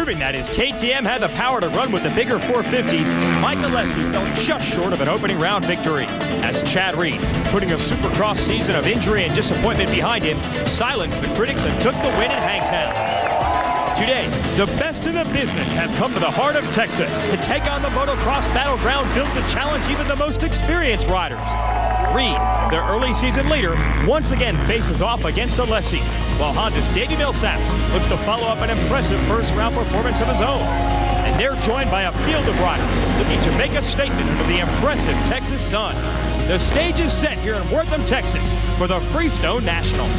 proving that his KTM had the power to run with the bigger 450s, Mike Alessi fell just short of an opening round victory, as Chad Reed, putting a Supercross season of injury and disappointment behind him, silenced the critics and took the win in Hangtown. Today, the best in the business have come to the heart of Texas to take on the motocross battleground built to challenge even the most experienced riders. Reed, their early season leader, once again faces off against Alessi, while Honda's Davi Millsaps looks to follow up an impressive first-round performance of his own. And they're joined by a field of riders looking to make a statement under the impressive Texas sun. The stage is set here in Wortham, Texas for the Freestone National.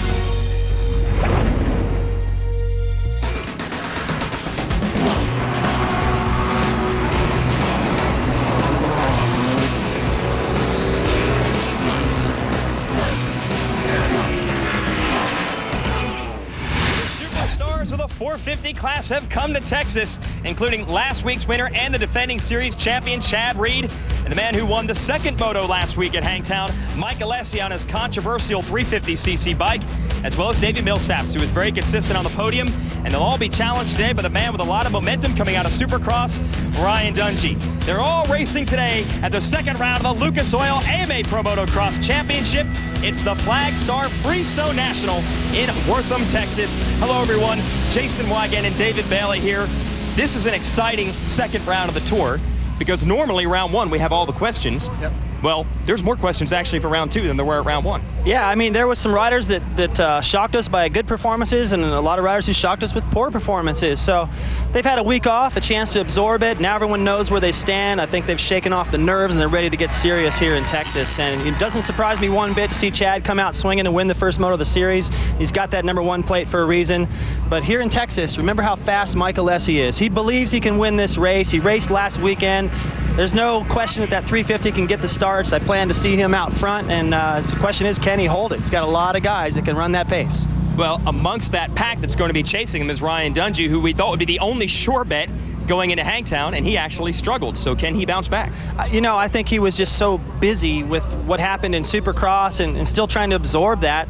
Of the 450 class have come to Texas, including last week's winner and the defending series champion Chad Reed, and the man who won the second moto last week at Hangtown, Mike Alessi, on his controversial 350cc bike, as well as Davi Millsaps, who was very consistent on the podium. And they'll all be challenged today by the man with a lot of momentum coming out of Supercross, Ryan Dungey. They're all racing today at the second round of the Lucas Oil AMA Pro Motocross Championship. It's the Flag Star Freestone National in Wortham, Texas. Hello, everyone. Jason Wagon and David Bailey here. This is an exciting second round of the tour, because normally round one we have all the questions. Yep. Well, there's more questions actually for round two than there were at round one. Yeah, I mean, there was some riders that shocked us by good performances, and a lot of riders who shocked us with poor performances. So they've had a week off, a chance to absorb it. Now everyone knows where they stand. I think they've shaken off the nerves and they're ready to get serious here in Texas. And it doesn't surprise me one bit to see Chad come out swinging and win the first moto of the series. He's got that #1 plate for a reason. But here in Texas, remember how fast Mike Alessi is. He believes he can win this race. He raced last weekend. There's no question that 350 can get the starts. I plan to see him out front, and the question is, can he hold it? He's got a lot of guys that can run that pace. Well, amongst that pack that's going to be chasing him is Ryan Dungey, who we thought would be the only sure bet going into Hangtown, and he actually struggled. So can he bounce back? You know, I think he was just so busy with what happened in Supercross and still trying to absorb that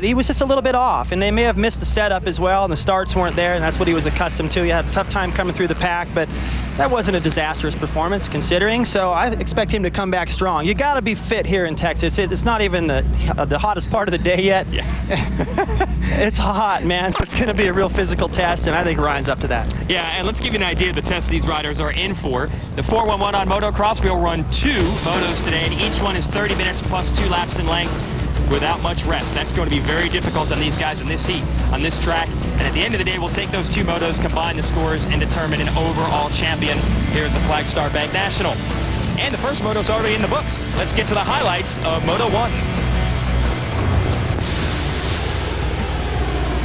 he was just a little bit off. And they may have missed the setup as well, and the starts weren't there, and that's what he was accustomed to. He had a tough time coming through the pack, but that wasn't a disastrous performance considering, so I expect him to come back strong. You got to be fit here in Texas. It's not even the hottest part of the day yet. Yeah. It's hot, man. It's going to be a real physical test, and I think Ryan's up to that. Yeah, and let's give you an idea of the test these riders are in for. The 411 on motocross, we'll run 2 motos today, and each one is 30 minutes plus 2 laps in length without much rest. That's going to be very difficult on these guys in this heat, on this track. And at the end of the day, we'll take those 2 motos, combine the scores, and determine an overall champion here at the Flag Star Bank National. And the first moto's already in the books. Let's get to the highlights of Moto 1.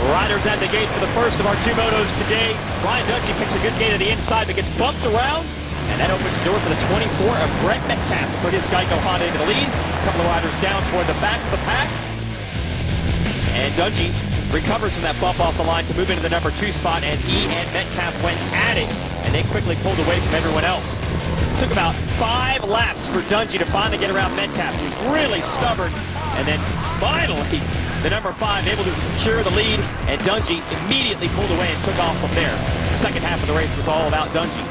Riders at the gate for the first of our 2 motos today. Ryan Dungey picks a good gate to the inside, but gets bumped around. And that opens the door for the 24 of Brett Metcalfe. Put his Geico Honda into the lead. A couple of riders down toward the back of the pack. And Dungey recovers from that bump off the line to move into the #2 spot, and he and Metcalfe went at it, and they quickly pulled away from everyone else. It took about 5 laps for Dungey to finally get around Metcalfe. He was really stubborn, and then finally the #5 able to secure the lead, and Dungey immediately pulled away and took off from there. The second half of the race was all about Dungey.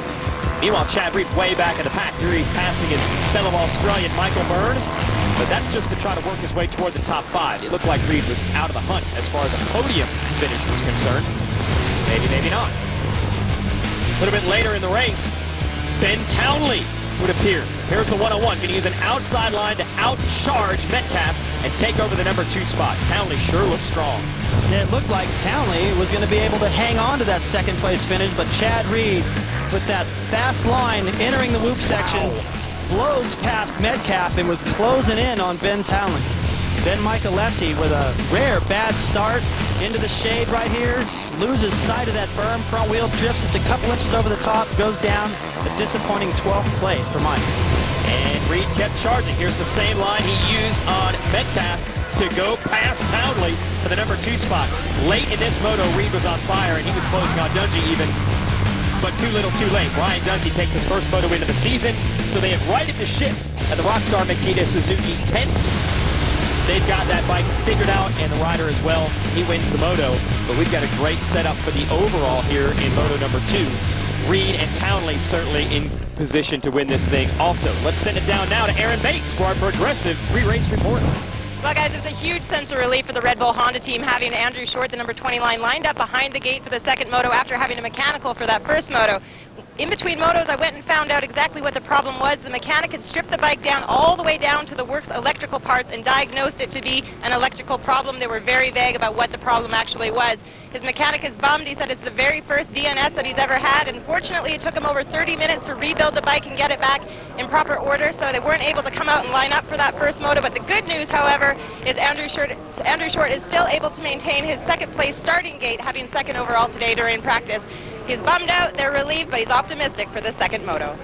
Meanwhile, Chad Reed way back in the pack. Here he's passing his fellow Australian Michael Byrne, but that's just to try to work his way toward the top 5. It looked like Reed was out of the hunt as far as a podium finish was concerned. Maybe, maybe not. A little bit later in the race, Ben Townley would appear. Here's the 101. Going to use an outside line to outcharge Metcalfe and take over the #2 spot. Townley sure looks strong. Yeah, it looked like Townley was going to be able to hang on to that second place finish, but Chad Reed, with that fast line entering the whoop section, blows past Metcalfe and was closing in on Ben Townley. Then Mike Alessi with a rare bad start into the shade right here, loses sight of that berm, front wheel drifts just a couple inches over the top, goes down, a disappointing 12th place for Mike. And Reed kept charging. Here's the same line he used on Metcalfe to go past Townley for the #2 spot. Late in this moto, Reed was on fire, and he was closing on Dungey even, but too little too late. Ryan Dungey takes his first moto win of the season, so they have righted the ship at the Rockstar Makita Suzuki tent. they've got that bike figured out, and the rider as well. He wins the moto, but we've got a great setup for the overall here in moto number 2. Reed and Townley certainly in position to win this thing also. Let's send it down now to Aaron Bates for our progressive pre-race report. Well, guys, it's a huge sense of relief for the Red Bull Honda team having Andrew Short, the number 20 line, lined up behind the gate for the second moto after having a mechanical for that first moto. In between motos, I went and found out exactly what the problem was. The mechanic had stripped the bike down all the way down to the works electrical parts and diagnosed it to be an electrical problem. They were very vague about what the problem actually was. His mechanic is bummed. He said it's the very first DNS that he's ever had, and fortunately it took him over 30 minutes to rebuild the bike and get it back in proper order, so they weren't able to come out and line up for that first moto. But the good news, however, is Andrew Short is still able to maintain his second place starting gate, having second overall today during practice. He's bummed out, they're relieved, but he's optimistic for the second moto.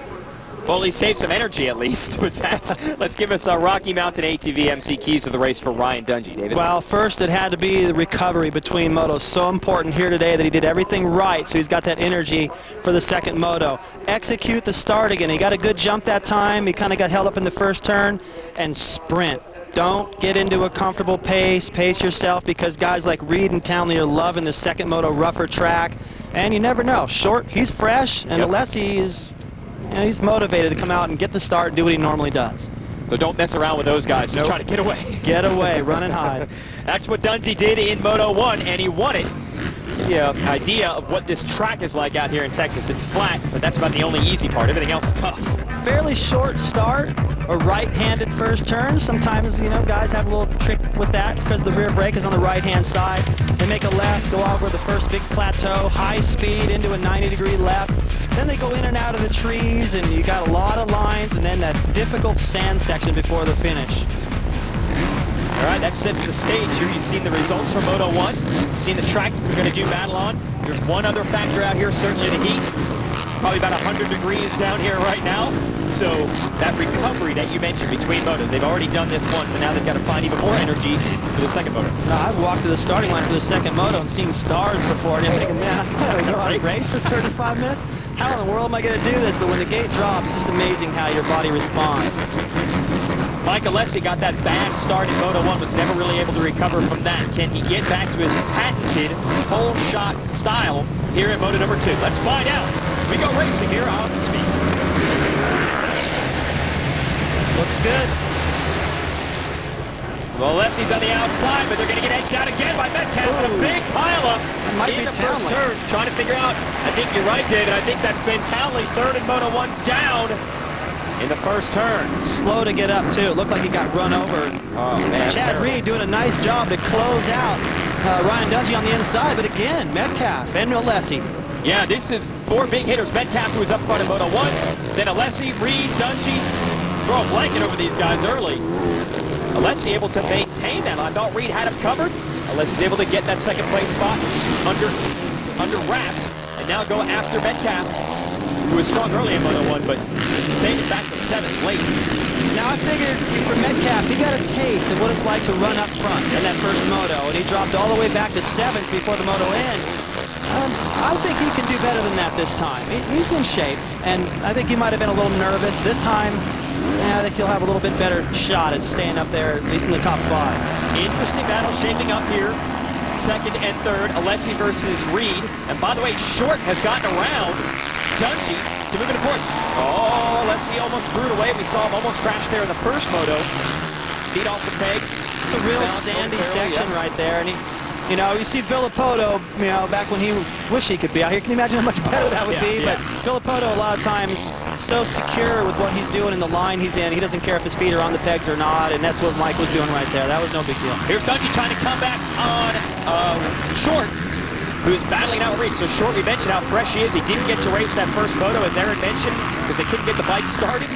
Well, he saved some energy at least with that. Let's give us our Rocky Mountain ATV MC keys of the race for Ryan Dungey. David? Well, first it had to be the recovery between motos. So important here today that he did everything right, so he's got that energy for the second moto. Execute the start again. He got a good jump that time. He kind of got held up in the first turn, and sprint. Don't get into a comfortable pace. Pace yourself, because guys like Reed and Townley are loving the second moto rougher track. And you never know. Short, he's fresh, and Alessi is, he's motivated to come out and get the start and do what he normally does. So don't mess around with those guys. Just try to get away. Get away, run and hide. That's what Dungey did in Moto 1, and he won it. Yeah, idea of what this track is like out here in Texas. It's flat, but that's about the only easy part. Everything else is tough. Fairly short start, a right-handed first turn. Sometimes, guys have a little trick with that because the rear brake is on the right-hand side. They make a left, go over the first big plateau, high speed into a 90-degree left. Then they go in and out of the trees, and you got a lot of lines, and then that difficult sand section before the finish. All right, that sets the stage here. You've seen the results from Moto 1. You've seen the track we're going to do battle on. There's one other factor out here, certainly the heat. It's probably about 100 degrees down here right now. So that recovery that you mentioned between motos, they've already done this once, and now they've got to find even more energy for the second moto. I've walked to the starting line for the second moto and seen stars before, and you're thinking, man, I'm going to race for 35 minutes? How in the world am I going to do this? But when the gate drops, it's just amazing how your body responds. Mike Alessi got that bad start in Moto 1, was never really able to recover from that. Can he get back to his patented whole shot style here in Moto number 2? Let's find out. We go racing here on Speed. Looks good. Well, Alessi's on the outside, but they're going to get edged out again by Metcalfe with a big pileup in the first turn. Trying to figure out, I think you're right, David. I think that's Ben Townley, third in Moto 1, down in the first turn. Slow to get up, too. It looked like he got run over. Oh, man. Chad Reed doing a nice job to close out Ryan Dungey on the inside, but again, Metcalfe and Alessi. Yeah, this is 4 big hitters. Metcalfe, who was up front in Moto 1, then Alessi, Reed, Dungey. Throw a blanket over these guys early. Alessi able to maintain that. I thought Reed had him covered. Alessi's able to get that second place spot under wraps, and now go after Metcalfe, who was strong early in Moto 1, but faded back to 7th late. Now I figured for Metcalfe, he got a taste of what it's like to run up front in that first moto, and he dropped all the way back to 7th before the moto end. I think he can do better than that this time. He's in shape, and I think he might have been a little nervous. This time, I think he'll have a little bit better shot at staying up there, at least in the top 5. Interesting battle shaping up here. Second and third, Alessi versus Reed. And by the way, Short has gotten around Dungey to move into fourth. Oh, Alessi almost threw it away. We saw him almost crash there in the first moto. Feet off the pegs. It's a real sandy section right there. And you see Villapoto, back when he wished he could be out here. Can you imagine how much better that would be? Yeah. But Villapoto, a lot of times, so secure with what he's doing in the line he's in. He doesn't care if his feet are on the pegs or not, and that's what Mike was doing right there. That was no big deal. Here's Dungey trying to come back on Short, who's battling out Reed. So Short, we mentioned how fresh he is. He didn't get to race that first moto, as Aaron mentioned, because they couldn't get the bike started.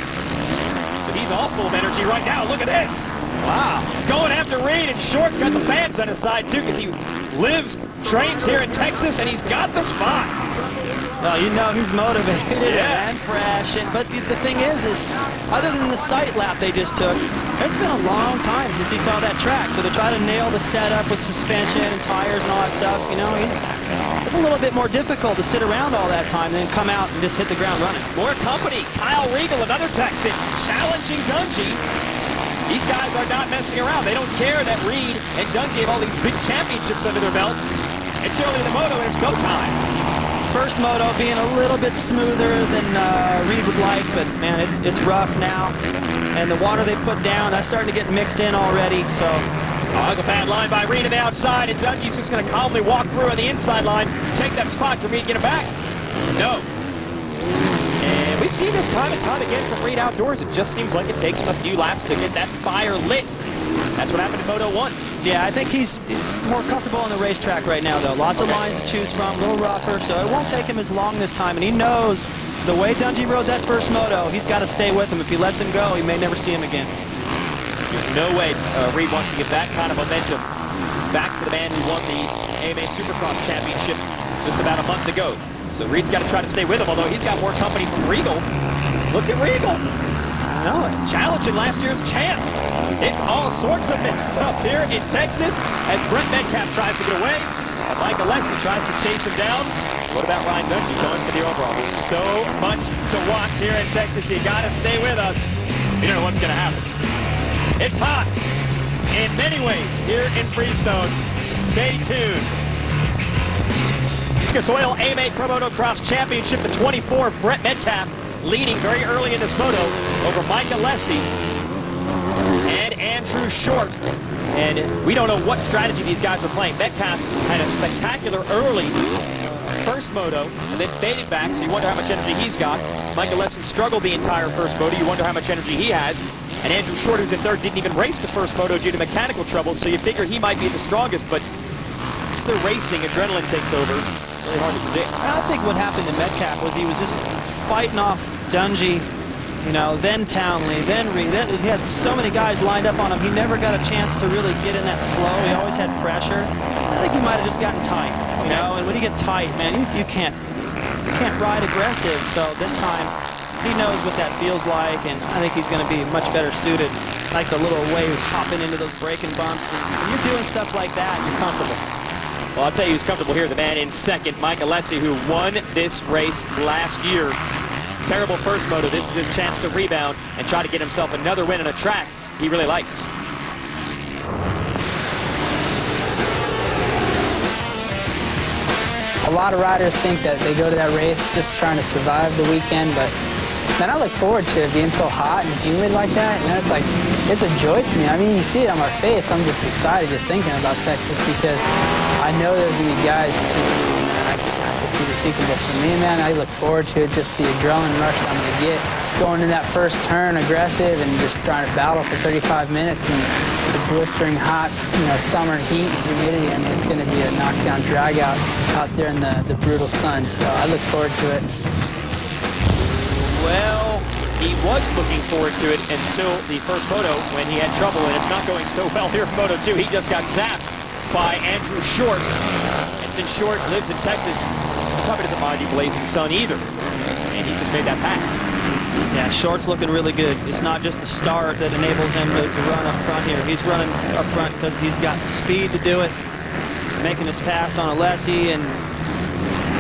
So he's all full of energy right now. Look at this. Wow. Going after Reed, and Short's got the fans on his side, too, because he lives, trains here in Texas, and he's got the spot. Well, he's motivated and fresh. But the thing is, other than the sight lap they just took, it's been a long time since he saw that track. So to try to nail the setup with suspension and tires and all that stuff, it's a little bit more difficult to sit around all that time and then come out and just hit the ground running. More company. Kyle Regal, another Texan, challenging Dungey. These guys are not messing around. They don't care that Reed and Dungey have all these big championships under their belt. It's early in the moto and it's go time. First moto being a little bit smoother than Reed would like, but man, it's rough now. And the water they put down, that's starting to get mixed in already, so. Oh, that's a bad line by Reed on the outside, and Dungey's just going to calmly walk through on the inside line, take that spot. Can Reed get it back? No. And we've seen this time and time again from Reed Outdoors. It just seems like it takes him a few laps to get that fire lit. That's what happened in Moto 1. Yeah, I think he's more comfortable on the racetrack right now, though. Lots of lines to choose from, a little rougher, so it won't take him as long this time. And he knows the way Dungey rode that first moto, he's got to stay with him. If he lets him go, he may never see him again. There's no way Reed wants to give that kind of momentum back to the man who won the AMA Supercross Championship just about a month ago. So Reed's got to try to stay with him, although he's got more company from Regal. Look at Regal. No, challenging last year's champ. It's all sorts of mixed up here in Texas as Brent Metcalfe tries to get away. And Mike Alessi tries to chase him down. What about Ryan Dungey going for the overall? There's so much to watch here in Texas. You got to stay with us. You don't know what's going to happen. It's hot in many ways here in Freestone. Stay tuned. Lucas Oil AMA Pro Motocross Championship, the 24 of Brent Metcalfe leading very early in this moto over Mike Alessi and Andrew Short. And we don't know what strategy these guys are playing. Metcalfe had a spectacular early first moto and then faded back, so you wonder how much energy he's got. Mike Alessi struggled the entire first moto. You wonder how much energy he has. And Andrew Short, who's in third, didn't even race the first moto due to mechanical trouble, so you figure he might be the strongest, but it's the racing. Adrenaline takes over. Really hard to predict. I think what happened to Metcalfe was he was just fighting off Dungey, you know, then Townley, then Reed. He had so many guys lined up on him. He never got a chance to really get in that flow. He always had pressure. I think he might have just gotten tight, you know. And when you get tight, man, you can't ride aggressive. So this time, he knows what that feels like, and I think he's going to be much better suited. Like the little way he was hopping into those braking bumps. And when you're doing stuff like that, you're comfortable. Well, I'll tell you who's comfortable here. The man in second, Mike Alessi, who won this race last year. Terrible first moto. This is his chance to rebound and try to get himself another win on a track he really likes. A lot of riders think that they go to that race just trying to survive the weekend, but then I look forward to it being so hot and humid like that. You know, it's like, it's a joy to me. I mean, you see it on my face. I'm just excited just thinking about Texas because I know there's going to be guys just thinking, man, I could do this equal. But for me, man, I look forward to it, just the adrenaline rush I'm going to get going in that first turn aggressive and just trying to battle for 35 minutes in the blistering hot, you know, summer heat and humidity. I mean, it's going to be a knockdown drag out there in the brutal sun. So I look forward to it. Well, he was looking forward to it until the first moto when he had trouble, and it's not going so well here in Moto 2. He just got zapped by Andrew Short. And since Short lives in Texas, he probably doesn't mind the blazing sun either. And he just made that pass. Yeah, Short's looking really good. It's not just the start that enables him to run up front here. He's running up front because he's got the speed to do it, making this pass on Alessi, and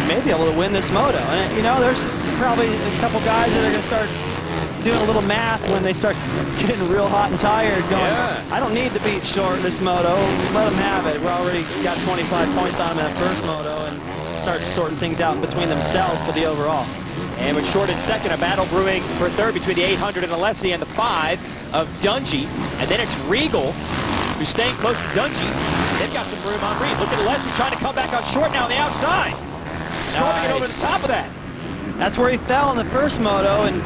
may be able to win this moto. And, you know, there's probably a couple guys that are going to start doing a little math when they start getting real hot and tired going, yeah, I don't need to beat Short this moto. Let him have it. We're already got 25 points on him in that first moto, and start sorting things out between themselves for the overall. And with Short in second, a battle brewing for third between the 800 and Alessi and the 5 of Dungey. And then it's Regal, who's staying close to Dungey. They've got some room on Reed. Look at Alessi trying to come back on Short now on the outside. Storming it over the top of that. That's where he fell in the first moto, and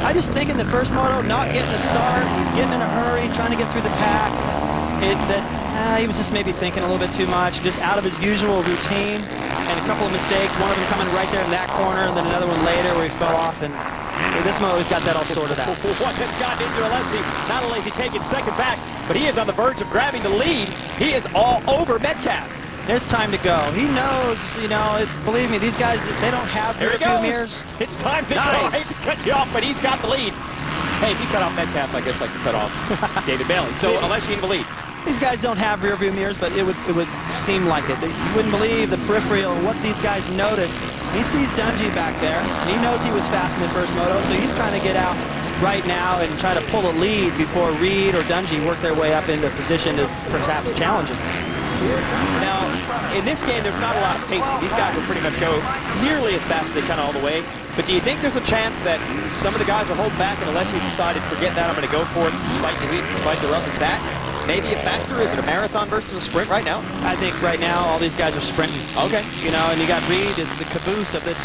I just think in the first moto, not getting a start, getting in a hurry, trying to get through the pack, he was just maybe thinking a little bit too much, just out of his usual routine, and a couple of mistakes, one of them coming right there in that corner, and then another one later where he fell off, and this moto he's got that all sorted out. What has gotten into Alessi, not only is he taking second back, but he is on the verge of grabbing the lead. He is all over Metcalfe. It's time to go. He knows, you know, believe me, these guys, they don't have rear view mirrors. It's time to go. I hate to cut you off, but he's got the lead. Hey, if you cut off Metcalfe, I guess I could cut off David Bailey. So Alessi in the lead. These guys don't have rear view mirrors, but it would seem like it. You wouldn't believe the peripheral, what these guys notice. He sees Dungey back there, and he knows he was fast in the first moto, so he's trying to get out right now and try to pull a lead before Reed or Dungey work their way up into position to perhaps challenge him. Now, in this game, there's not a lot of pacing. These guys will pretty much go nearly as fast as they can all the way. But do you think there's a chance that some of the guys are holding back and Alessi decided, forget that, I'm going to go for it despite the heat, despite the rough? Is that maybe a factor? Is it a marathon versus a sprint right now? I think right now all these guys are sprinting. Okay. You know, and you got Reed as the caboose of this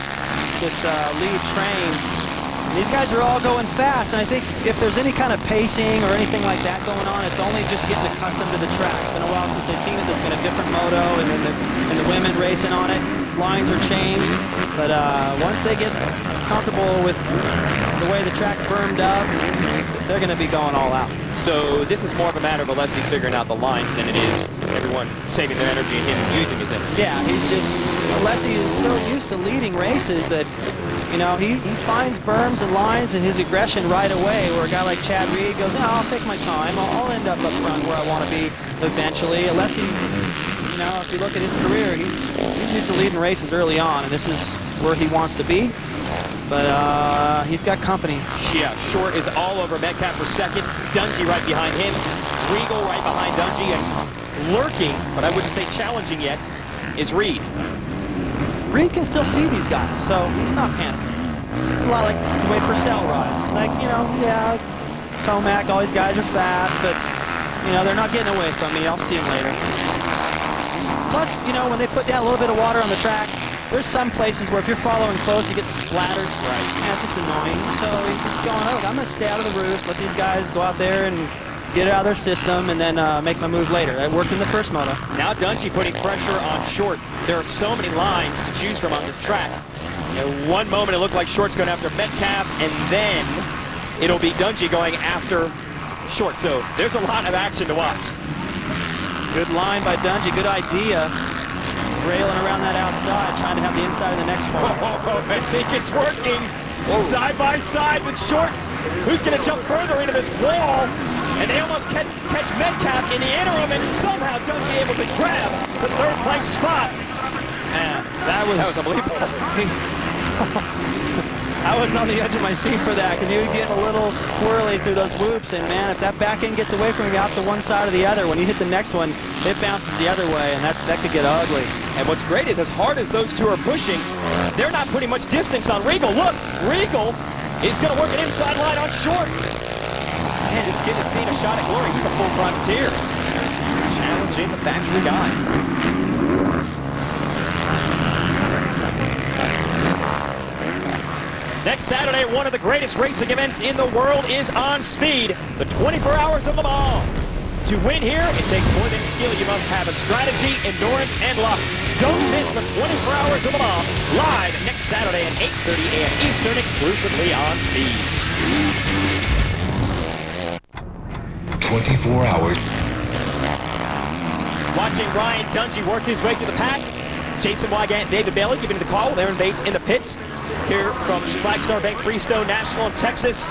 lead train. These guys are all going fast, and I think if there's any kind of pacing or anything like that going on, it's only just getting accustomed to the track. It's been a while since they've seen it. There's been a different moto, and then the women racing on it. Lines are changed, but once they get comfortable with the way the track's bermed up, they're going to be going all out. So this is more of a matter of Alessi figuring out the lines than it is everyone saving their energy and him using his energy. Yeah, Alessi is so used to leading races that, you know, he finds berms and lines and his aggression right away, where a guy like Chad Reed goes, oh, I'll take my time, I'll end up front where I want to be eventually. Alessi, you know, if you look at his career, he's used to leading races early on, and this is where he wants to be. But he's got company. Yeah, Short is all over Metcalfe for second. Dungey right behind him. Regal right behind Dungey. And lurking, but I wouldn't say challenging yet, is Reed. Reed can still see these guys, so he's not panicking. A lot like the way Purcell rides. Like, you know, yeah, Tomac, all these guys are fast, but, you know, they're not getting away from me. I'll see them later. Plus, you know, when they put down a little bit of water on the track, there's some places where if you're following close, you get splattered. Right. Yeah, it's just annoying. So he's just going, oh, I'm going to stay out of the roost, let these guys go out there and get it out of their system, and then make my move later. That worked in the first moto. Now Dungey putting pressure on Short. There are so many lines to choose from on this track. You know, one moment it looked like Short's going after Metcalfe, and then it'll be Dungey going after Short. So there's a lot of action to watch. Good line by Dungey, good idea. Railing around that outside, trying to have the inside of the next one. I think it's working. Side by side with Short, who's going to jump further into this wall. And they almost catch Metcalfe in the interim, and somehow Dungey able to grab the third place spot. Man, that was unbelievable. I was on the edge of my seat for that, because he was getting a little swirly through those whoops, and man, if that back end gets away from you out to one side or the other, when you hit the next one, it bounces the other way, and that could get ugly. And what's great is, as hard as those two are pushing, they're not putting much distance on Regal. Look, Regal is going to work an inside line on Short. Man, this kid has seen a shot at glory. He's a full privateer. Challenging the factory guys. Next Saturday, one of the greatest racing events in the world is on speed. The 24 Hours of Le Mans. To win here, it takes more than skill. You must have a strategy, endurance, and luck. Don't miss the 24 Hours of Le Mans live next Saturday at 8:30 a.m. Eastern, exclusively on Speed. 24 hours. Watching Ryan Dungey work his way through the pack. Jason Wygant and David Bailey giving the call with Aaron Bates in the pits. Here from the Flagstar Bank Freestone National in Texas.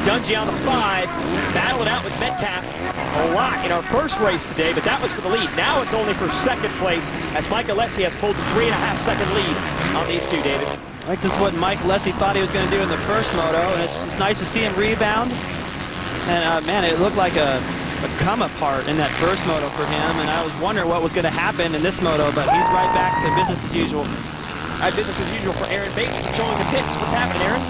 Dungey on the 5, battling out with Metcalfe a lot in our first race today, but that was for the lead. Now it's only for second place, as Mike Alessi has pulled the 3.5-second lead on these two, David. I think this is what Mike Alessi thought he was going to do in the first moto, and it's nice to see him rebound. And man, it looked like a come apart in that first moto for him, and I was wondering what was going to happen in this moto, but he's right back to business as usual. Business as usual for Aaron Bates, controlling the pits. What's happening, Aaron?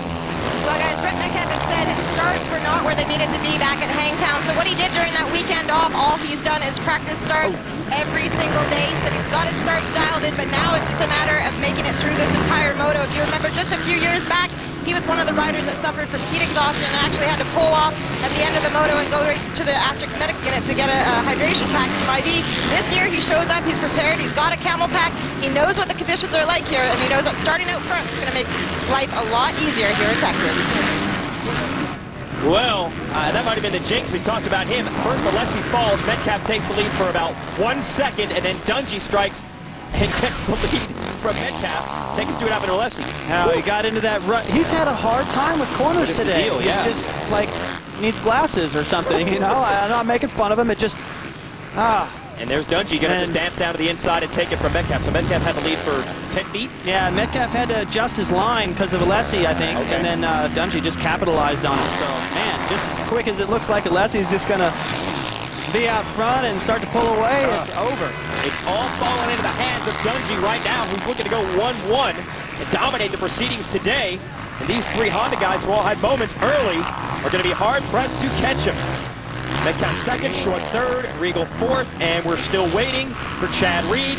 Well, guys, Brett Metcalfe had said his starts were not where they needed to be back at Hangtown. So what he did during that weekend off, all he's done is practice starts every single day. He said he's got his starts dialed in, but now it's just a matter of making it through this entire moto. If you remember, just a few years back, he was one of the riders that suffered from heat exhaustion and actually had to pull off at the end of the moto and go right to the Asterix Medic unit to get a hydration pack from IV. This year he shows up, he's prepared, he's got a camel pack, he knows what the conditions are like here, and he knows that starting out front is going to make life a lot easier here in Texas. Well, that might have been the jinx. We talked about him. First, Alessi falls. Metcalfe takes the lead for about 1 second, and then Dungey strikes and gets the lead from Metcalfe. Take us to it out with Alessi. Now he got into that rut. He's had a hard time with corners today. Deal, yeah. He's just like needs glasses or something, you know. I'm not making fun of him. It just And there's Dungey going to just dance down to the inside and take it from Metcalfe. So Metcalfe had the lead for 10 feet? Yeah, Metcalfe had to adjust his line because of Alessi, I think. Okay. And then Dungey just capitalized on it. So, man, just as quick as it looks like Alessi's just going to be out front and start to pull away, it's over. It's all falling into the hands of Dungey right now, who's looking to go 1-1 and dominate the proceedings today. And these three Honda guys who all had moments early are going to be hard-pressed to catch him. Metcalfe second, Short third, Regal fourth, and we're still waiting for Chad Reed,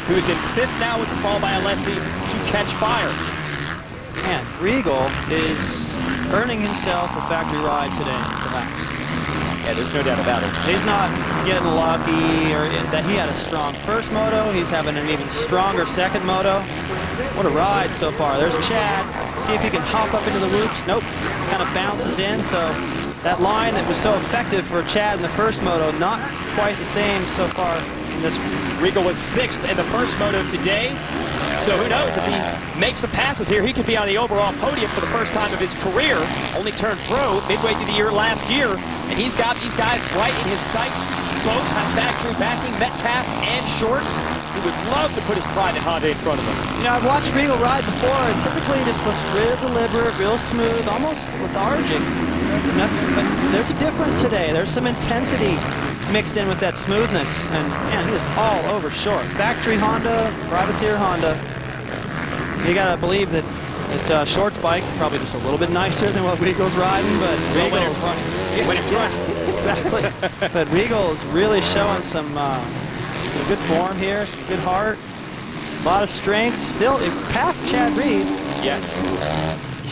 who's in fifth now with the fall by Alessi, to catch fire. Man, Regal is earning himself a factory ride today, perhaps. Yeah, there's no doubt about it. He's not getting lucky or that he had a strong first moto. He's having an even stronger second moto. What a ride so far. There's Chad. See if he can hop up into the loops. Nope. Kind of bounces in. So that line that was so effective for Chad in the first moto, not quite the same so far in this one. Regal was sixth in the first moto today. So who knows, if he makes some passes here, he could be on the overall podium for the first time of his career. Only turned pro midway through the year last year. And he's got these guys right in his sights. Both have factory backing, Metcalfe and Short. He would love to put his private Honda in front of him. You know, I've watched Regal ride before, and typically it just looks real deliberate, real smooth, almost lethargic. But there's a difference today. There's some intensity mixed in with that smoothness. And man, he is all over Short. Factory Honda, privateer Honda. You gotta believe that Short's bike is probably just a little bit nicer than what Regal's riding, but Regal's when it's running. Exactly. But Regal is really showing some good form here, some good heart, a lot of strength. Still, it passed Chad Reed. Yes.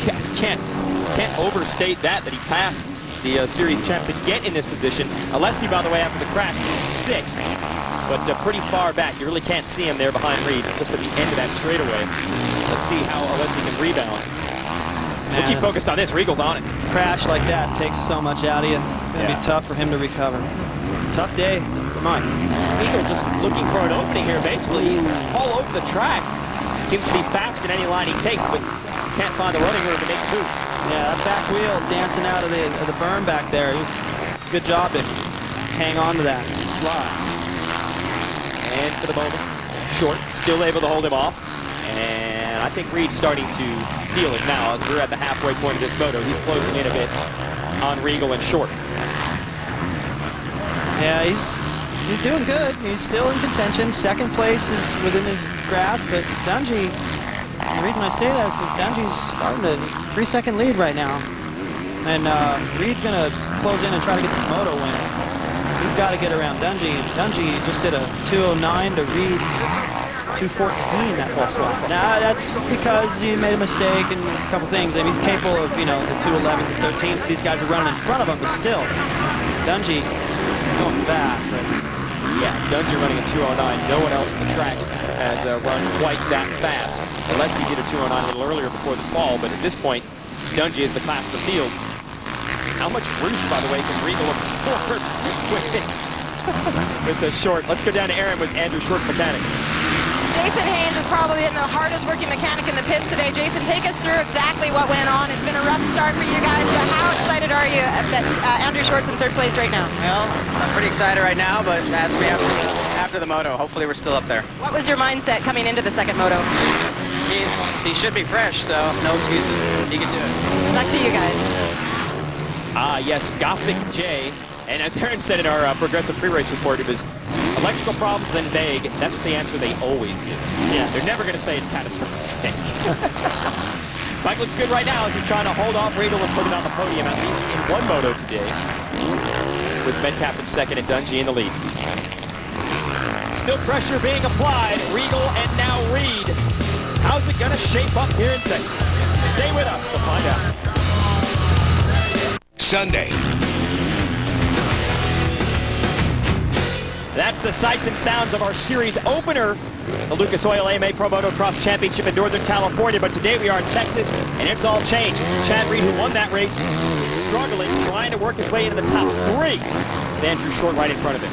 Yeah, can't overstate that he passed the series champ to get in this position. Alessi, by the way, after the crash, was sixth, but pretty far back. You really can't see him there behind Reed, just at the end of that straightaway. Let's see how Alessi can rebound. We'll keep focused on this. Regal's on it. Crash like that takes so much out of you. It's going to be tough for him to recover. Tough day for Mike. Regal just looking for an opening here, basically. He's all over the track. Seems to be fast in any line he takes, but can't find the running room to make a move. Yeah, that back wheel dancing out of the Byrne back there. It's a good job to hang on to that slide. And for the moment, Short still able to hold him off. And I think Reed's starting to feel it now as we're at the halfway point of this moto. He's closing in a bit on Regal and Short. Yeah, he's doing good. He's still in contention. Second place is within his grasp, but Dungey, the reason I say that is because Dungey's starting a 3-second lead right now. And Reed's going to close in and try to get this moto win. He's got to get around Dungey. And Dungey just did a 209 to Reed's 214 that whole slot. Now, that's because he made a mistake and a couple things. I mean, he's capable of, you know, the 211s and 13s. These guys are running in front of him, but still, Dungey going fast. Right? Yeah, Dungey running a 209. No one else in the track has run quite that fast. Alessi did a 209 a little earlier before the fall, but at this point, Dungey is the class of the field. How much roost, by the way, can Regal absorb with the Short? Let's go down to Aaron with Andrew Short's mechanic. Jason Haynes is probably the hardest working mechanic in the pits today. Jason, take us through exactly what went on. It's been a rough start for you guys, but how excited are you that Andrew Short's in third place right now? Well, I'm pretty excited right now, but it has to be after the moto. Hopefully we're still up there. What was your mindset coming into the second moto? He should be fresh, so no excuses. He can do it. Back to you guys. Yes, Gothic J. And as Aaron said in our progressive pre-race report, it was electrical problems, then vague. That's the answer they always give. Yeah, they're never going to say it's catastrophic. Mike looks good right now as he's trying to hold off Regal and put it on the podium, at least in one moto today, with Metcalfe in second and Dungey in the lead. Still pressure being applied. Regal and now Reed. How's it going to shape up here in Texas? Stay with us. We'll find out. Sunday. That's the sights and sounds of our series opener, the Lucas Oil AMA Pro Motocross Championship in Northern California. But today we are in Texas, and it's all changed. Chad Reed, who won that race, struggling, trying to work his way into the top three, with Andrew Short right in front of him.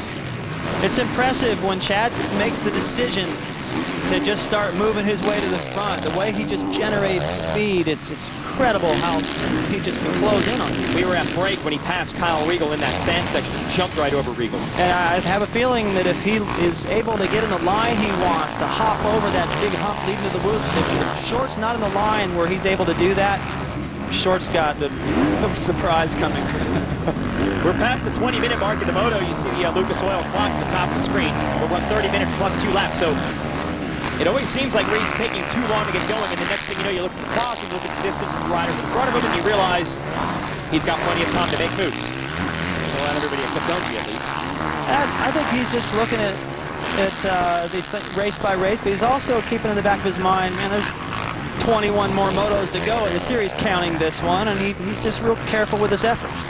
It's impressive when Chad makes the decision to just start moving his way to the front. The way he just generates speed, it's incredible how he just can close in on you. We were at break when he passed Kyle Regal in that sand section, just jumped right over Regal. And I have a feeling that if he is able to get in the line he wants, to hop over that big hump leading to the whoops, if Short's not in the line where he's able to do that, Short's got a surprise coming. We're past the 20-minute mark in the moto. You see the Lucas Oil clock at the top of the screen. We'll run 30 minutes plus 2 laps. So it always seems like Reed's taking too long to get going, and the next thing you know, you look at the clock, you look at the distance of the riders in front of him, and you realize he's got plenty of time to make moves. Well, not everybody except Dungey, at least. I think he's just looking at race by race, but he's also keeping in the back of his mind, man, there's 21 more motos to go in the series, counting this one, and he's just real careful with his efforts.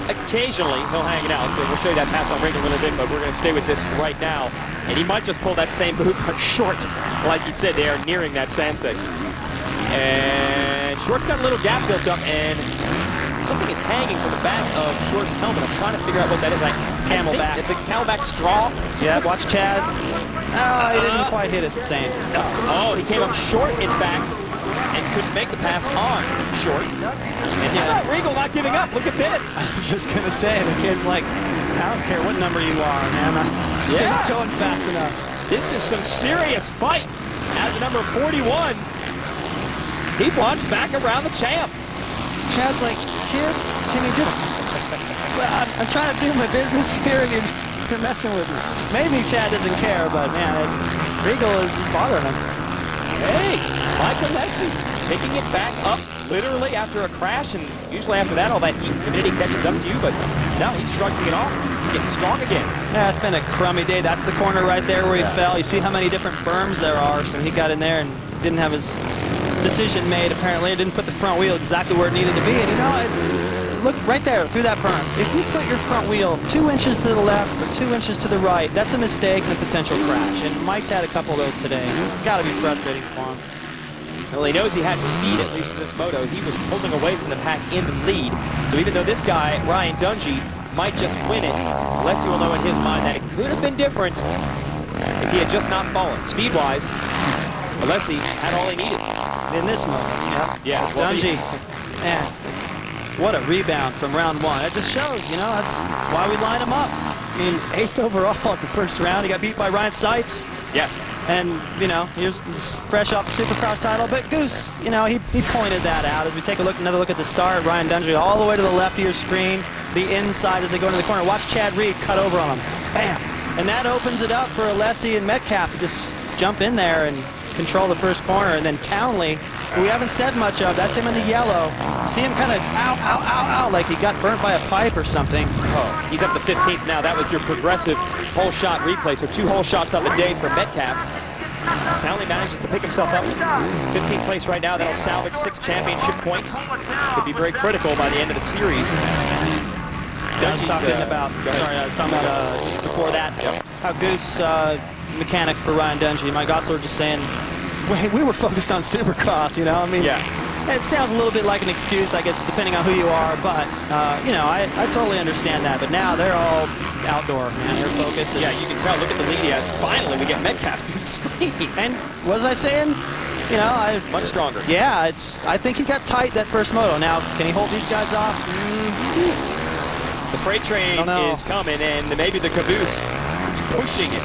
Occasionally, he'll hang it out. We'll show you that pass on Regal in a little bit, but we're going to stay with this right now. And he might just pull that same move on Short. Like you said, they are nearing that sand section. And Short's got a little gap built up, and something is hanging from the back of Short's helmet. I'm trying to figure out what that is. Camelback. It's like camelback straw. Yeah, watch Chad. Oh, he didn't quite hit it the same. Oh, he came up short, in fact, and couldn't make the pass on Short. And how about Regal not giving up? Look at this. I was just going to say, the kid's like, I don't care what number you are, man. You're not going fast enough. This is some serious fight. At the number 41, he wants back around the champ. Chad's like, kid, can you just... I'm trying to do my business here, and you're messing with me. Maybe Chad doesn't care, but, man, Regal is bothering him. Hey, Mike Alessi picking it back up literally after a crash, and usually after that, all that humidity catches up to you, but now he's shrugging it off, getting strong again. Yeah, it's been a crummy day. That's the corner right there where he fell. You see how many different berms there are, so he got in there and didn't have his decision made, apparently. It didn't put the front wheel exactly where it needed to be, and you know, look right there through that berm. If you put your front wheel 2 inches to the left or 2 inches to the right, that's a mistake and a potential crash, and Mike's had a couple of those today. It's got to be frustrating for him. Well, he knows he had speed, at least in this moto. He was pulling away from the pack in the lead. So even though this guy, Ryan Dungey, might just win it, Alessi will know in his mind that it could have been different if he had just not fallen. Speed-wise, Alessi had all he needed. In this moto, Yeah. Well, Dungey, man, what a rebound from round 1. It just shows, you know, that's why we line him up. I mean, 8th overall at the first round. He got beat by Ryan Sipes. Yes. And, you know, he's fresh off the Supercross title. But Goose, you know, he pointed that out. As we take another look at the start, Ryan Dungey all the way to the left of your screen, the inside as they go into the corner. Watch Chad Reed cut over on him. Bam! And that opens it up for Alessi and Metcalfe to just jump in there and control the first corner. And then Townley, who we haven't said much of, that's him in the yellow. You see him kind of ow, ow, ow, ow, like he got burnt by a pipe or something. Oh, he's up to 15th now. That was your progressive hole shot replay. So 2 hole shots on the day for Metcalfe. Townley manages to pick himself up. 15th place right now. That'll salvage 6 championship points. Could be very critical by the end of the series. I was talking about before that, how Goose, mechanic for Ryan Dungey, Mike Gosler just saying, we were focused on Supercross, you know? I mean, it sounds a little bit like an excuse, I guess, depending on who you are, but, you know, I totally understand that. But now they're all outdoor, man. They're focused. Yeah, you can tell. Look at the lead he has. Finally, we get Metcalfe to the screen. And what was I saying? You know, much stronger. Yeah, I think he got tight that first moto. Now, can he hold these guys off? The freight train is coming, and maybe the caboose pushing it.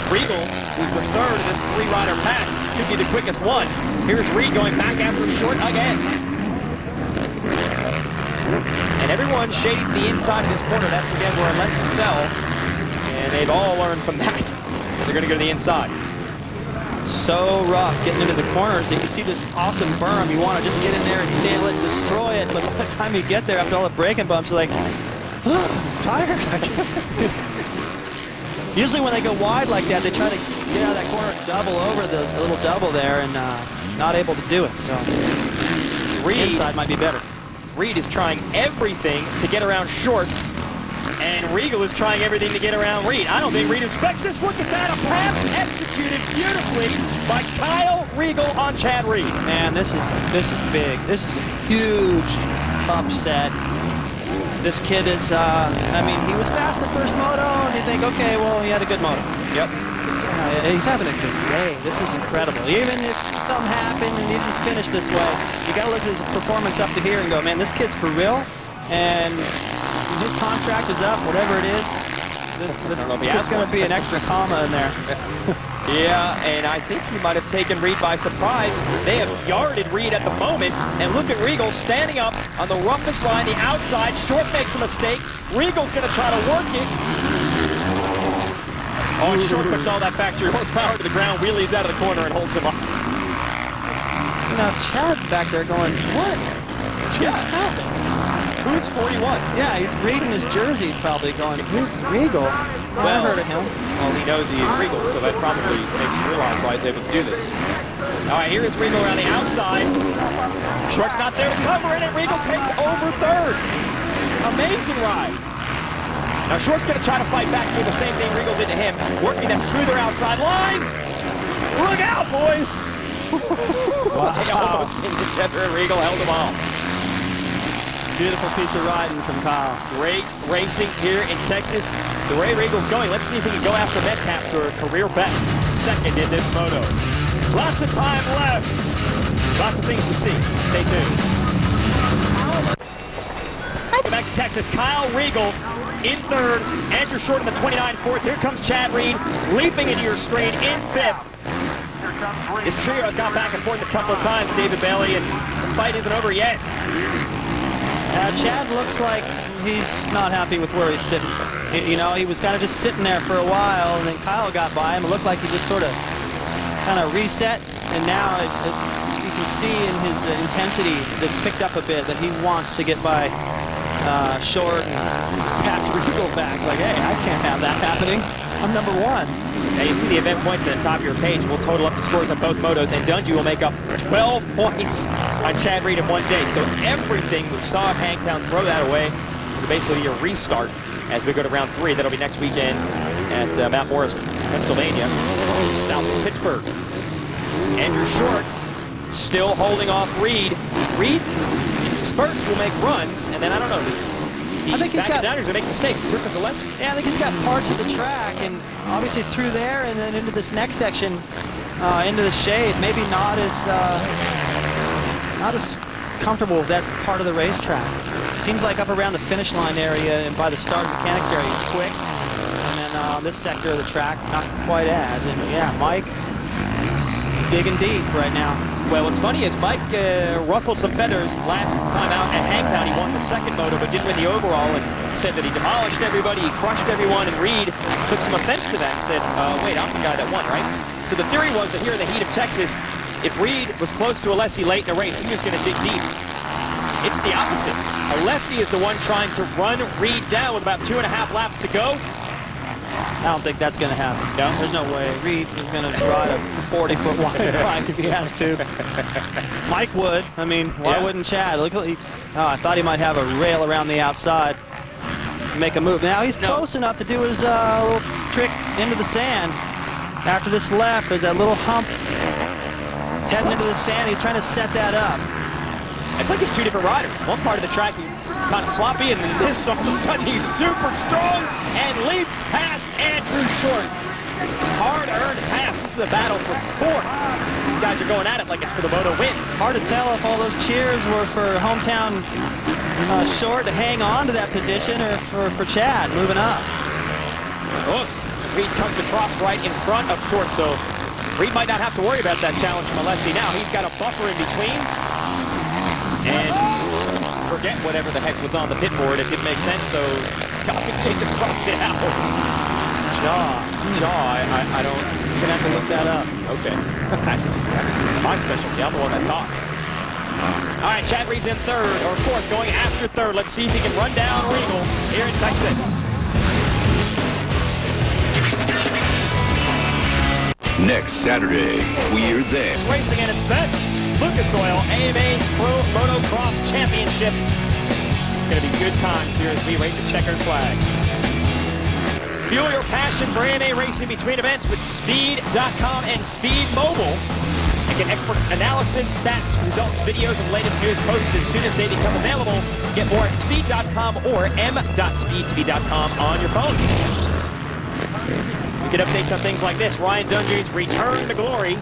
Regal, who's the third of this 3-rider pack, could be the quickest one. Here's Reed going back after Short again. And everyone shading the inside of this corner. That's again where Alessi fell. And they've all learned from that. They're going to go to the inside. So rough getting into the corners. You can see this awesome berm. You want to just get in there and nail it, destroy it. But by the time you get there, after all the braking bumps, you're like, I'm tired. Usually when they go wide like that, they try to get out of that corner and double over the little double there, and not able to do it. So Reed, inside might be better. Reed is trying everything to get around Short, and Regal is trying everything to get around Reed. I don't think Reed expects this. Look at that, a pass executed beautifully by Kyle Regal on Chad Reed. Man, this is big. This is a huge upset. This kid is, I mean, he was fast the first moto, and you think, okay, well, he had a good moto. Yep. He's having a good day. This is incredible. Even if something happened and he didn't finish this way, you got to look at his performance up to here and go, man, this kid's for real. And his contract is up, whatever it is. There's going to be an extra comma in there. Yeah, and I think he might have taken Reed by surprise. They have yarded Reed at the moment, and look at Regal standing up on the roughest line, the outside. Short makes a mistake. Regal's going to try to work it. Oh, and Short puts all that factory horsepower to the ground, wheelies out of the corner, and holds him off. You know, Chad's back there going, what? Just happened? Who's 41? Yeah, he's reading his jersey, probably going, Regal? Well, I heard of him. Well, he knows he is Regal, so that probably makes him realize why he's able to do this. All right, here is Regal around the outside. Short's not there to cover it, and Regal takes over third. Amazing ride. Now Short's going to try to fight back, do the same thing Regal did to him, working that smoother outside line. Look out, boys! Wow. They almost came together, and Regal held them off. Beautiful piece of riding from Kyle. Great racing here in Texas. The way Regal's going, let's see if he can go after Metcalfe for a career best second in this moto. Lots of time left. Lots of things to see. Stay tuned. Back to Texas, Kyle Regal in third. Andrew Short in the 29 fourth. Here comes Chad Reed leaping into your screen in fifth. This trio has gone back and forth a couple of times, David Bailey, and the fight isn't over yet. Chad looks like he's not happy with where he's sitting. You know, he was kind of just sitting there for a while, and then Kyle got by him. It looked like he just sort of kind of reset, and now you can see in his intensity that's picked up a bit that he wants to get by Short and pass Regal back. Like, hey, I can't have that happening. I'm number one. Now you see the event points at the top of your page. We'll total up the scores on both motos, and Dungey will make up 12 points on Chad Reed in one day. So everything we saw at Hangtown, throw that away. Basically a restart as we go to round 3. That'll be next weekend at Mount Morris, Pennsylvania, south of Pittsburgh. Andrew Short still holding off Reed. Reed in spurts will make runs, and then I don't know, I think he's got downers are making mistakes. Here comes Alessi. Yeah, I think he's got parts of the track, and obviously through there, and then into this next section, into the shade. Maybe not as comfortable with that part of the racetrack. Seems like up around the finish line area and by the start mechanics area, he's quick. And then this sector of the track, not quite as. And yeah, Mike is digging deep right now. Well, what's funny is Mike ruffled some feathers last time out at Hangtown. He won the second moto, but didn't win the overall, and said that he demolished everybody, he crushed everyone, and Reed took some offense to that and said, wait, I'm the guy that won, right? So the theory was that here in the heat of Texas, if Reed was close to Alessi late in the race, he was going to dig deep. It's the opposite. Alessi is the one trying to run Reed down with about 2.5 laps to go. I don't think that's going to happen. No? There's no way. Reed is going to ride a 40-foot wide bike if he has to. Mike would. I mean, why wouldn't Chad? Look, I thought he might have a rail around the outside and make a move. Now he's close enough to do his little trick into the sand. After this left, there's that little hump heading into the sand. He's trying to set that up. It's like it's two different riders. One part of the track, he's kind of sloppy, and then this, all of a sudden, he's super strong and leaps past Andrew Short. Hard-earned pass. This is a battle for fourth. These guys are going at it like it's for the moto win. Hard to tell if all those cheers were for hometown Short to hang on to that position or for Chad moving up. Oh, Reed comes across right in front of Short, so Reed might not have to worry about that challenge from Alessi now. He's got a buffer in between. And forget whatever the heck was on the pit board. It didn't make sense, so J just crossed it out. Jaw, I don't... You're going to have to look that up. Okay. It's my specialty. I'm the one that talks. All right, Chad Reed's in third, or fourth, going after third. Let's see if he can run down Regal here in Texas. Next Saturday, we're there. It's racing at its best. Lucas Oil AMA Pro Motocross Championship. It's going to be good times here as we rate the checkered flag. Fuel your passion for AMA racing between events with Speed.com and Speed Mobile. And get expert analysis, stats, results, videos, and latest news posted as soon as they become available. Get more at Speed.com or m.speedtv.com on your phone. We get updates on things like this. Ryan Dungey's return to glory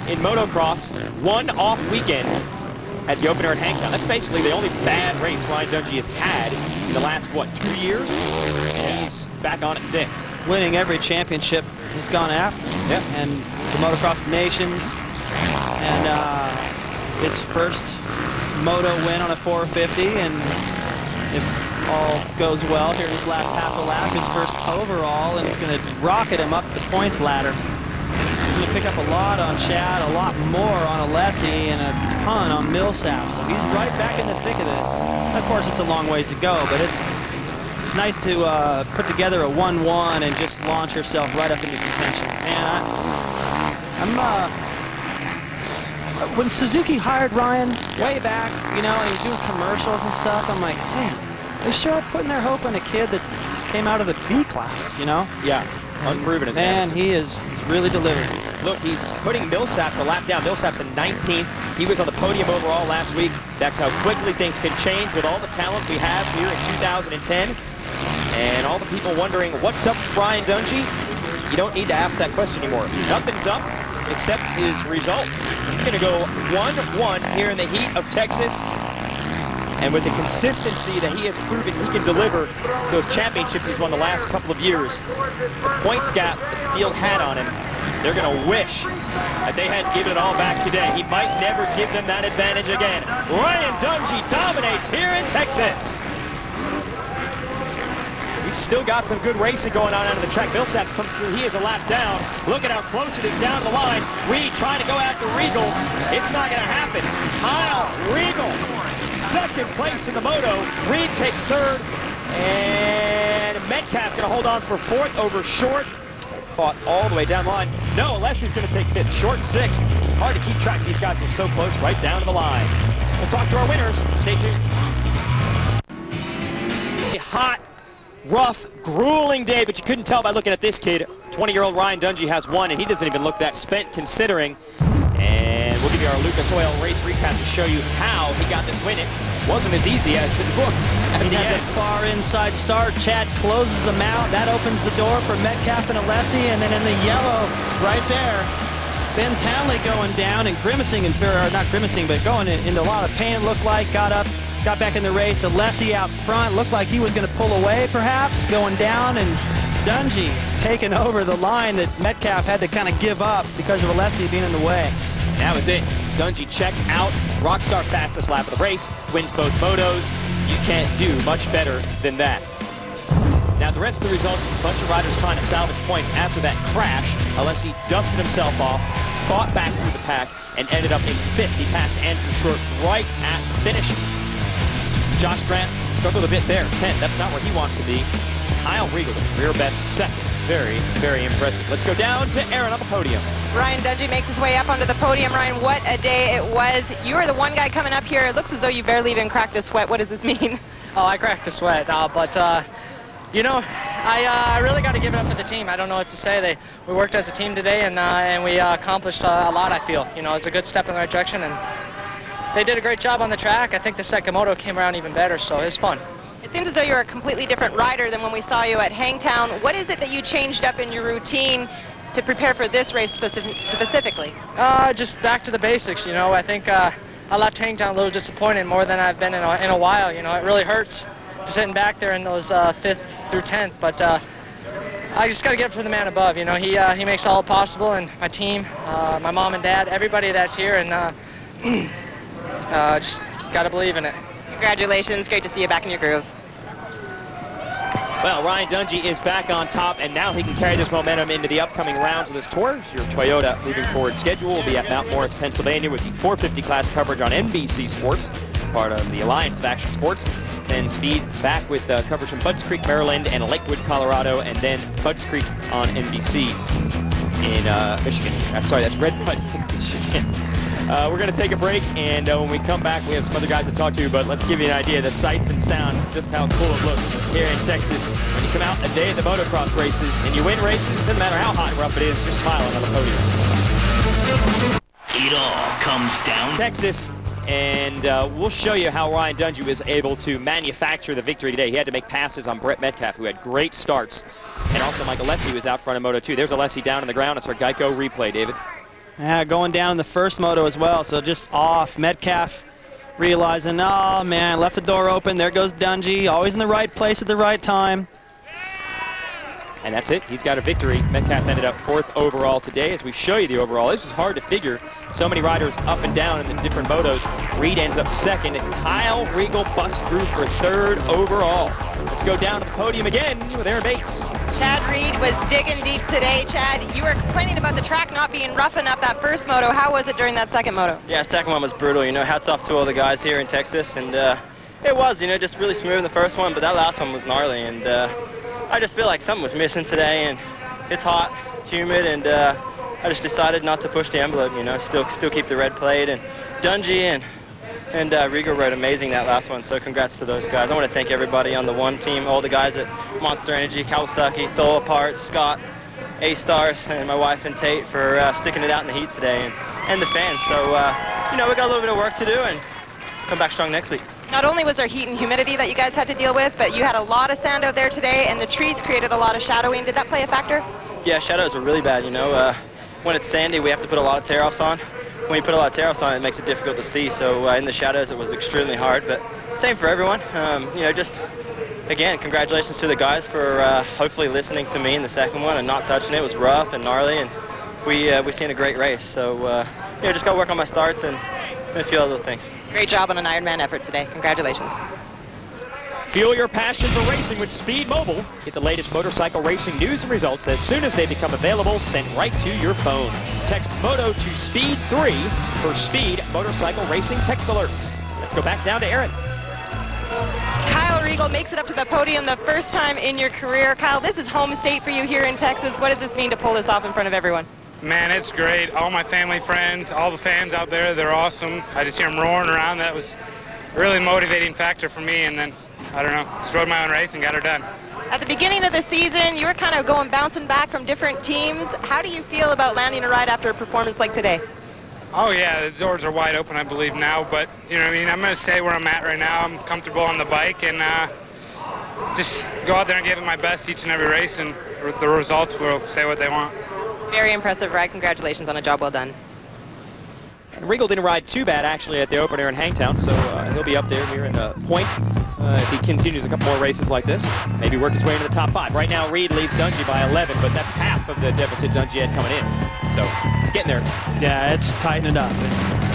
in motocross. One off weekend at the opener at Hangtown. That's basically the only bad race Ryan Dungey has had in the last, what, 2 years? And he's back on it today. Winning every championship he's gone after. Yeah. And the Motocross Nations. And his first moto win on a 450. And if all goes well here in his last half a lap, his first overall, and it's going to rocket him up the points ladder. He's going to pick up a lot on Chad, a lot more on Alessi, and a ton on Millsaps. So he's right back in the thick of this. Of course, it's a long ways to go, but it's nice to put together a 1-1 and just launch yourself right up into contention. Man, when Suzuki hired Ryan way back, you know, and he was doing commercials and stuff, I'm like, man, they sure are putting their hope on a kid that came out of the B class, you know? Yeah, unproven as man, he is really delivering. Look, he's putting Millsaps a lap down. Millsaps in 19th. He was on the podium overall last week. That's how quickly things can change with all the talent we have here in 2010. And all the people wondering, what's up with Ryan Dungey? You don't need to ask that question anymore. Nothing's up except his results. He's going to go 1-1 here in the heat of Texas. And with the consistency that he has proven he can deliver those championships he's won the last couple of years, the points gap that the field had on him, they're going to wish that they hadn't given it all back today. He might never give them that advantage again. Ryan Dungey dominates here in Texas. He's still got some good racing going on out of the track. Millsaps comes through. He is a lap down. Look at how close it is down the line. Reed trying to go after Regal. It's not going to happen. Kyle Regal, second place in the moto. Reed takes third. And Metcalfe going to hold on for fourth over Short. Fought all the way down the line. No, Alessi's going to take fifth. Short sixth. Hard to keep track. These guys were so close right down to the line. We'll talk to our winners. Stay tuned. A hot, rough, grueling day, but you couldn't tell by looking at this kid. 20-year-old Ryan Dungey has won, and he doesn't even look that spent considering. And we'll give you our Lucas Oil race recap to show you how he got this win. It wasn't as easy as it looked at He the had end. the far inside start. Chad closes them out. That opens the door for Metcalfe and Alessi, and then in the yellow right there, Ben Townley going down and grimacing, or not grimacing, but going into a lot of pain, it looked like. Got up, got back in the race. Alessi out front, looked like he was going to pull away perhaps, going down, and Dungey taking over the line that Metcalfe had to kind of give up because of Alessi being in the way. That was it. Dungey checked out. Rockstar fastest lap of the race. Wins both motos. You can't do much better than that. Now the rest of the results, a bunch of riders trying to salvage points after that crash. Alessi dusted himself off, fought back through the pack, and ended up in fifth. He passed Andrew Short right at the finish. Josh Grant struggled a bit there, 10th. That's not where he wants to be. Kyle Regal, the career best second. Very, very impressive. Let's go down to Aaron on the podium. Ryan Dungey makes his way up onto the podium. Ryan, what a day it was. You are the one guy coming up here. It looks as though you barely even cracked a sweat. What does this mean? Oh, I cracked a sweat, but you know, I really got to give it up for the team. I don't know what to say. We worked as a team today, and we accomplished a lot, I feel. You know, it's a good step in the right direction, and they did a great job on the track. I think the second moto came around even better, so it was fun. It seems as though you're a completely different rider than when we saw you at Hangtown. What is it that you changed up in your routine to prepare for this race specifically? Just back to the basics, you know. I think I left Hangtown a little disappointed more than I've been in a while. You know, it really hurts sitting back there in those 5th through 10th, but I just got to get it for the man above. You know, he makes all possible, and my team, my mom and dad, everybody that's here, and just got to believe in it. Congratulations. Great to see you back in your groove. Well, Ryan Dungey is back on top, and now he can carry this momentum into the upcoming rounds of this tour. Your Toyota moving forward schedule will be at Mount Morris, Pennsylvania, with the 450 class coverage on NBC Sports, part of the Alliance of Action Sports. Then Speed back with coverage from Budds Creek, Maryland, and Lakewood, Colorado, and then Budds Creek on NBC in Michigan. Sorry, that's Red Bud in Michigan. We're going to take a break, and when we come back, we have some other guys to talk to, but let's give you an idea of the sights and sounds, just how cool it looks here in Texas. When you come out a day at the motocross races, and you win races, doesn't matter how hot and rough it is, you're smiling on the podium. It all comes down. Texas, and we'll show you how Ryan Dungey was able to manufacture the victory today. He had to make passes on Brett Metcalfe, who had great starts, and also Mike Alessi was out front of Moto 2. There's Alessi down on the ground. It's our Geico replay, David. Yeah, going down in the first moto as well, so just off. Metcalfe realizing, oh man, left the door open. There goes Dungey, always in the right place at the right time. And that's it. He's got a victory. Metcalfe ended up 4th overall today. As we show you the overall, this was hard to figure. So many riders up and down in the different motos. Reed ends up 2nd. Kyle Regal busts through for 3rd overall. Let's go down to the podium again with Aaron Bates. Chad Reed was digging deep today. Chad, you were complaining about the track not being rough enough that first moto. How was it during that second moto? Yeah, second one was brutal. You know, hats off to all the guys here in Texas. And it was, you know, just really smooth in the first one, but that last one was gnarly. And I just feel like something was missing today, and it's hot, humid, and I just decided not to push the envelope, you know, still keep the red plate. And Dungey and Regal rode amazing that last one, so congrats to those guys. I want to thank everybody on the one team, all the guys at Monster Energy, Kawasaki, Thole Apart, Scott, A-Stars, and my wife and Tate for sticking it out in the heat today, and the fans. So, you know, we got a little bit of work to do, and come back strong next week. Not only was there heat and humidity that you guys had to deal with, but you had a lot of sand out there today, and the trees created a lot of shadowing. Did that play a factor? Yeah, shadows were really bad, you know. When it's sandy, we have to put a lot of tear-offs on. When you put a lot of tear-offs on, it makes it difficult to see. So in the shadows, it was extremely hard, but same for everyone. You know, just, again, congratulations to the guys for hopefully listening to me in the second one and not touching it. It was rough and gnarly, and we seen a great race. So, you know, just got to work on my starts and a few other things. Great job on an Ironman effort today. Congratulations. Fuel your passion for racing with Speed Mobile. Get the latest motorcycle racing news and results as soon as they become available, sent right to your phone. Text MOTO to Speed 3 for Speed Motorcycle Racing text alerts. Let's go back down to Aaron. Kyle Regal makes it up to the podium the first time in your career. Kyle, this is home state for you here in Texas. What does this mean to pull this off in front of everyone? Man, it's great. All my family, friends, all the fans out there, they're awesome. I just hear them roaring around. That was a really motivating factor for me, and then, I don't know, just rode my own race and got her done. At the beginning of the season, you were kind of bouncing back from different teams. How do you feel about landing a ride after a performance like today? Oh yeah, the doors are wide open, I believe, now, but, you know what I mean, I'm going to stay where I'm at right now. I'm comfortable on the bike, and just go out there and give it my best each and every race, and the results will say what they want. Very impressive ride. Congratulations on a job well done. And Regal didn't ride too bad, actually, at the opener in Hangtown, so he'll be up there here in the points if he continues a couple more races like this. Maybe work his way into the top 5. Right now, Reed leads Dungey by 11, but that's half of the deficit Dungey had coming in. So he's getting there. Yeah, it's tightening up.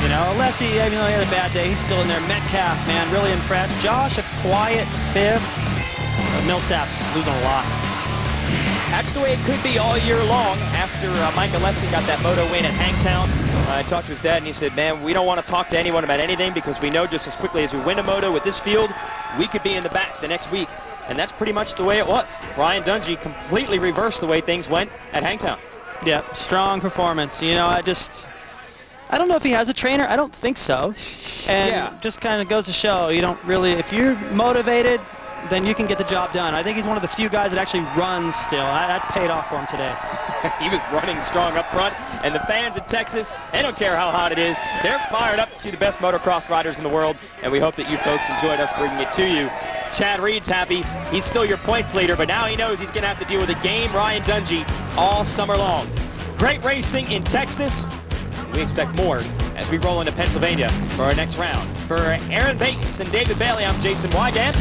You know, Alessi, even though he had a bad day, he's still in there. Metcalfe, man, really impressed. Josh, a quiet 5th. Millsaps losing a lot. That's the way it could be all year long after Mike Alessi got that moto win at Hangtown. I talked to his dad and he said, man, we don't want to talk to anyone about anything because we know just as quickly as we win a moto with this field, we could be in the back the next week. And that's pretty much the way it was. Ryan Dungey completely reversed the way things went at Hangtown. Yeah, strong performance. You know, I don't know if he has a trainer. I don't think so. And just kind of goes to show, you don't really, if you're motivated, then you can get the job done. I think he's one of the few guys that actually runs still. That paid off for him today. He was running strong up front, and the fans in Texas, they don't care how hot it is. They're fired up to see the best motocross riders in the world, and we hope that you folks enjoyed us bringing it to you. Chad Reed's happy. He's still your points leader, but now he knows he's going to have to deal with a game Ryan Dungey all summer long. Great racing in Texas. We expect more as we roll into Pennsylvania for our next round. For Aaron Bates and David Bailey, I'm Jason Wygant.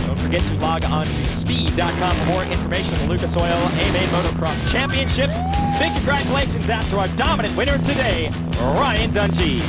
Don't forget to log on to speed.com for more information on the Lucas Oil AMA Motocross Championship. Big congratulations out to our dominant winner today, Ryan Dungey.